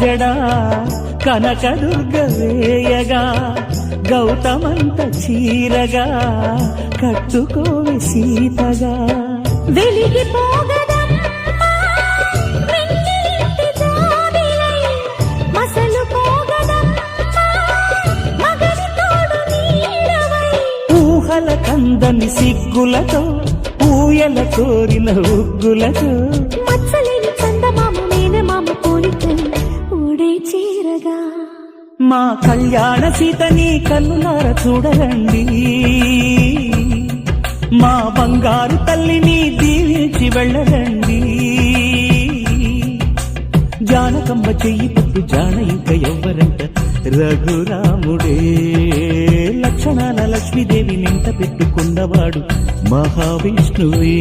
జడా కనకదుర్గ వేయగా గౌతమంత చీరగా కట్టుకోవి సీతగా వెలిగిపోగదమ్మా వెన్నెలింటి జాబిలై మసలుపోగదమ్మా మగని తోడు నీడవై ఊహల కందని సిగ్గులతో ఊయల కోరిన ఉగ్గులతో మచ్చలేని చందమామ మేనమామ పోలిక ఊడే చీరగా మా కళ్యాణ సీతని కన్నులార చూడరండి మా బంగారు తల్లిని దీవించి వెళ్ళరండి జానకమ్మ చెయ్యి పట్టు జాన ఇంక ఎవ్వరంట రఘురాముడే లక్షణాల లక్ష్మీదేవి నింట పెట్టుకున్నవాడు మహావిష్ణువే